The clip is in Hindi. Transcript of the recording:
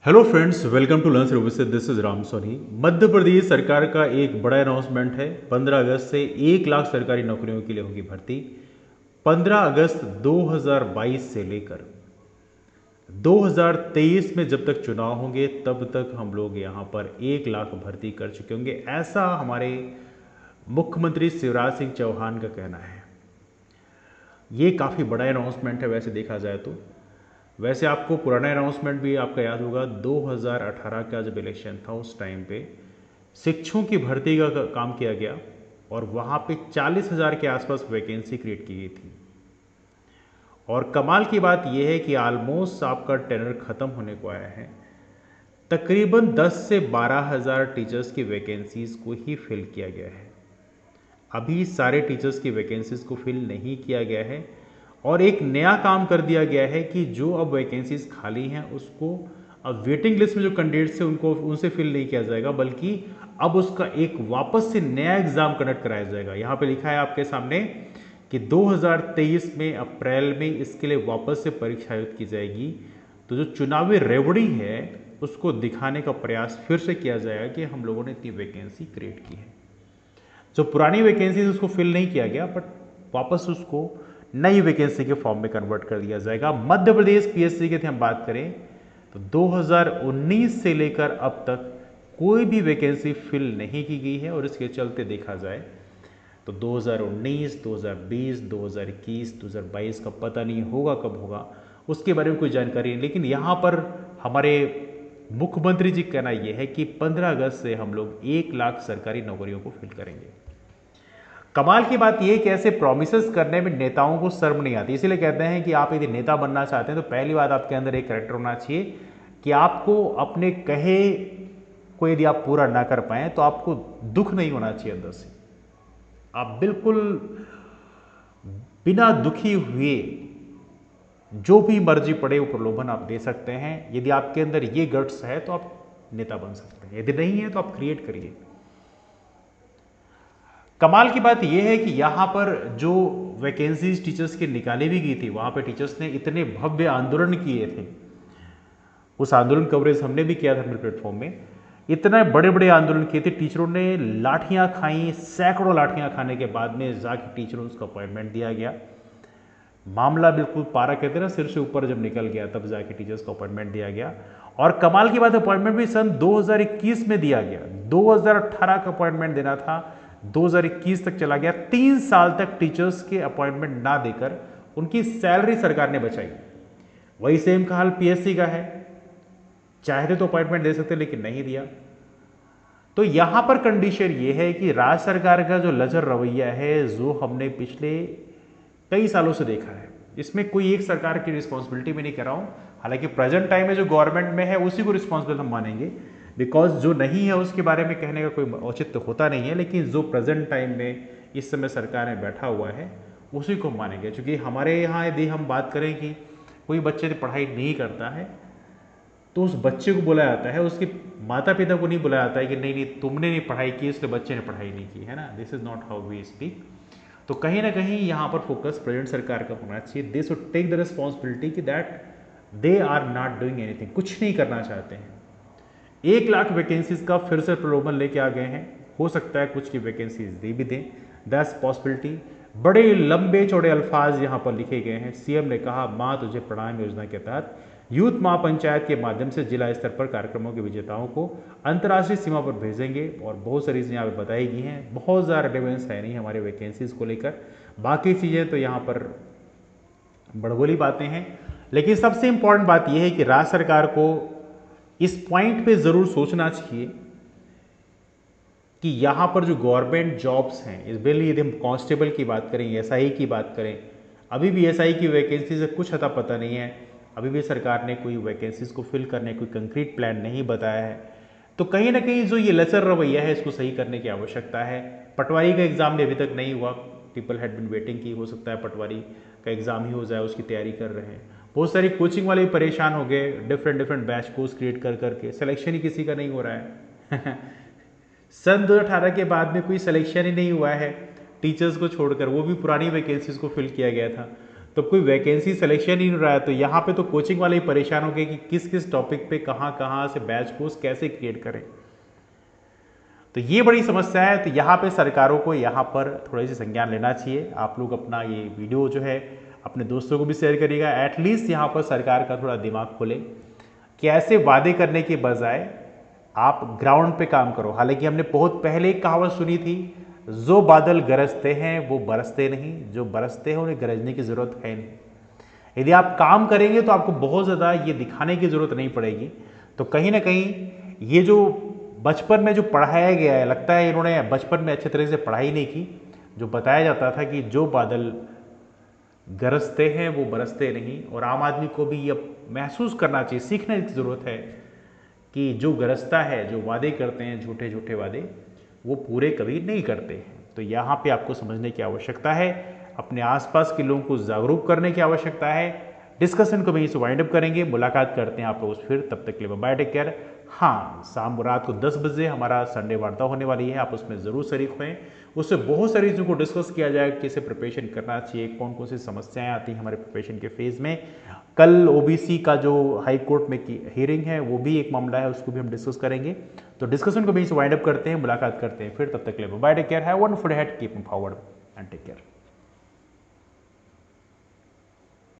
Hello friends, welcome to learn services. This is Ram Soni. Madhya Pradesh सरकार का एक बड़ा अनाउंसमेंट है। 15 अगस्त से 1 लाख सरकारी नौकरियों के लिए होगी भर्ती। 15 अगस्त 2022 से लेकर 2023 में जब तक चुनाव होंगे तब तक हम लोग यहाँ पर 1 लाख भर्ती कर चुके होंगे, ऐसा हमारे मुख्यमंत्री शिवराज सिंह चौहान का कहना है। ये काफ़ी बड़ा अनाउंसमेंट है वैसे देखा जाए तो। वैसे आपको पुराना अनाउंसमेंट भी आपका याद होगा, 2018 का जब इलेक्शन था उस टाइम पे शिक्षकों की भर्ती का काम किया गया और वहाँ पे 40,000 के आसपास वैकेंसी क्रिएट की गई थी। और कमाल की बात यह है कि ऑलमोस्ट आपका टेनर ख़त्म होने को आया है। तकरीबन 10 से 12,000 टीचर्स की वैकेंसीज़ को ही फिल किया गया है। अभी सारे टीचर्स की वैकेंसीज़ को फिल नहीं किया गया है और एक नया काम कर दिया गया है कि जो अब वैकेंसीज खाली हैं उसको अब वेटिंग लिस्ट में जो कैंडिडेट्स हैं उनको उनसे फिल नहीं किया जाएगा, बल्कि अब उसका एक वापस से नया एग्जाम कंडक्ट कराया जाएगा। यहाँ पे लिखा है आपके सामने कि 2023 में अप्रैल में इसके लिए वापस से परीक्षा आयोजित की जाएगी। तो जो चुनावी रेवड़ी है उसको दिखाने का प्रयास फिर से किया जाएगा कि हम लोगों ने इतनी वैकेंसी क्रिएट की है। जो पुरानी वैकेंसी उसको फिल नहीं किया गया, बट वापस उसको नई वैकेंसी के फॉर्म में कन्वर्ट कर दिया जाएगा। मध्य प्रदेश पीएससी की हम बात करें तो 2019 से लेकर अब तक कोई भी वैकेंसी फिल नहीं की गई है और इसके चलते देखा जाए तो 2019, 2020, 2021, 2022 का पता नहीं होगा कब होगा, उसके बारे में कोई जानकारी नहीं। लेकिन यहाँ पर हमारे मुख्यमंत्री जी का कहना यह है कि 15 अगस्त से हम लोग 1 लाख सरकारी नौकरियों को फिल करेंगे। कमाल की बात यह कि ऐसे प्रोमिसेस करने में नेताओं को शर्म नहीं आती। इसीलिए कहते हैं कि आप यदि नेता बनना चाहते हैं तो पहली बात आपके अंदर एक कैरेक्टर होना चाहिए कि आपको अपने कहे को यदि आप पूरा ना कर पाए तो आपको दुख नहीं होना चाहिए अंदर से। आप बिल्कुल बिना दुखी हुए जो भी मर्जी पड़े वो प्रलोभन आप दे सकते हैं। यदि आपके अंदर ये गट्स है तो आप नेता बन सकते हैं, यदि नहीं है तो आप क्रिएट करिए। कमाल की बात यह है कि यहाँ पर जो वैकेंसीज टीचर्स की निकाली भी गई थी, वहाँ पे टीचर्स ने इतने भव्य आंदोलन किए थे। उस आंदोलन कवरेज हमने भी किया था अपने प्लेटफॉर्म में। इतने बड़े बड़े आंदोलन किए थे, टीचरों ने लाठियाँ खाई, सैकड़ों लाठियाँ खाने के बाद में जाके टीचरों को अपॉइंटमेंट दिया गया। मामला बिल्कुल पारा कहते हैं ना, सिर से ऊपर जब निकल गया तब जाके टीचर्स को अपॉइंटमेंट दिया गया। और कमाल की बात, अपॉइंटमेंट भी सन 2021 में दिया गया। 2018 का अपॉइंटमेंट देना था, 2021 तक चला गया। 3 साल तक टीचर्स के अपॉइंटमेंट ना देकर उनकी सैलरी सरकार ने बचाई। वही सेम का हाल पीएससी का है, चाहते तो अपॉइंटमेंट दे सकते लेकिन नहीं दिया। तो यहां पर कंडीशन यह है कि राज्य सरकार का जो लचर रवैया है, जो हमने पिछले कई सालों से देखा है, इसमें कोई एक सरकार की रिस्पॉन्सिबिलिटी में नहीं कर रहा हूं। हालांकि प्रेजेंट टाइम में जो गवर्नमेंट में है उसी को रिस्पॉन्सिबल हम मानेंगे, बिकॉज जो नहीं है उसके बारे में कहने का कोई औचित्य होता नहीं है। लेकिन जो प्रेजेंट टाइम में इस समय सरकार में बैठा हुआ है उसी को मानेंगे। क्योंकि हमारे यहाँ यदि हम बात करें कि कोई बच्चे पढ़ाई नहीं करता है तो उस बच्चे को बुलाया जाता है, उसके माता पिता को नहीं बुलाया जाता है कि नहीं नहीं तुमने नहीं पढ़ाई की इसलिए बच्चे ने पढ़ाई नहीं की, है ना। This is not how we speak. तो कहीं ना कहीं यहाँ पर फोकस प्रेजेंट सरकार का होना चाहिए। They should take the responsibility कि that they are not doing anything, कुछ नहीं करना चाहते हैं। 1 लाख वैकेंसीज का फिर से प्रलोभन लेके आ गए हैं। हो सकता है कुछ की वैकेंसीज दे भी दें, दैट्स पॉसिबिलिटी। बड़े लंबे चौड़े अल्फाज यहाँ पर लिखे गए हैं। सीएम ने कहा, माँ तुझे प्रणाम योजना के तहत यूथ महापंचायत के माध्यम से जिला स्तर पर कार्यक्रमों के विजेताओं को अंतर्राष्ट्रीय सीमा पर भेजेंगे। और बहुत सारी चीज़ें यहाँ पर बताई गई हैं। बहुत ज़्यादा रिलेवेंस है नहीं हमारे वैकेंसीज को लेकर, बाकी चीज़ें तो यहाँ पर बड़बोली बातें हैं। लेकिन सबसे इंपॉर्टेंट बात यह है कि राज्य सरकार को इस पॉइंट पे ज़रूर सोचना चाहिए कि यहाँ पर जो गवर्नमेंट जॉब्स हैं, इस बिल यदि हम कांस्टेबल की बात करें, एसआई की बात करें, अभी भी एसआई की वैकेंसी से कुछ अता पता नहीं है। अभी भी सरकार ने कोई वैकेंसीज को फिल करने कोई कंक्रीट प्लान नहीं बताया है। तो कहीं ना कहीं जो ये लचर रवैया है इसको सही करने की आवश्यकता है। पटवारी का एग्जाम भी अभी तक नहीं हुआ, पीपल हैड बिन वेटिंग की, हो सकता है पटवारी का एग्जाम ही हो जाए, उसकी तैयारी कर रहे हैं। बहुत सारी कोचिंग वाले भी परेशान हो गए, डिफरेंट बैच कोर्स क्रिएट कर करके सिलेक्शन ही किसी का नहीं हो रहा है। सन 2018 के बाद में कोई सिलेक्शन ही नहीं हुआ है टीचर्स को छोड़कर, वो भी पुरानी वैकेंसीज को फिल किया गया था। तो कोई वैकेंसी सिलेक्शन ही नहीं रहा है। तो यहाँ पे तो कोचिंग वाले ही परेशान हो गए कि किस किस टॉपिक पे कहाँ से बैच कोर्स कैसे क्रिएट करें। तो ये बड़ी समस्या है। तो यहाँ पे सरकारों को यहाँ पर थोड़ा सी संज्ञान लेना चाहिए। आप लोग अपना ये वीडियो जो है अपने दोस्तों को भी शेयर करिएगा। एटलीस्ट यहाँ पर सरकार का थोड़ा दिमाग खोले कि ऐसे वादे करने के बजाय आप ग्राउंड पे काम करो। हालांकि हमने बहुत पहले एक कहावत सुनी थी, जो बादल गरजते हैं वो बरसते नहीं, जो बरसते हैं उन्हें गरजने की जरूरत है नहीं। यदि आप काम करेंगे तो आपको बहुत ज़्यादा ये दिखाने की जरूरत नहीं पड़ेगी। तो कहीं ना कहीं ये जो बचपन में जो पढ़ाया गया है, लगता है इन्होंने बचपन में अच्छे तरह से पढ़ाई नहीं की। जो बताया जाता था कि जो बादल गरजते हैं वो बरसते नहीं, और आम आदमी को भी ये महसूस करना चाहिए, सीखने की ज़रूरत है कि जो गरजता है, जो वादे करते हैं झूठे झूठे वादे, वो पूरे कभी नहीं करते हैं। तो यहाँ पे आपको समझने की आवश्यकता है, अपने आसपास के लोगों को जागरूक करने की आवश्यकता है। डिस्कशन को वहीं से वाइंड अप करेंगे, मुलाकात करते हैं आप लोग फिर। तब तक के लिए बाय, टेक केयर। हाँ, शाम रात को 10 बजे हमारा संडे वार्ता होने वाली है, आप उसमें ज़रूर शरीक हुए। उससे बहुत सारी चीज़ों को डिस्कस किया जाए, कैसे प्रिपरेशन करना चाहिए, कौन कौन सी समस्याएं आती हैं हमारे प्रिपरेशन के फेज़ में। कल ओबीसी का जो हाई कोर्ट में की हियरिंग है वो भी एक मामला है, उसको भी हम डिस्कस करेंगे। तो डिस्कशन को भी वाइंड अप करते हैं, मुलाकात करते हैं फिर। तब तक के लिए bye, take care, have one forward, keep forward and take care.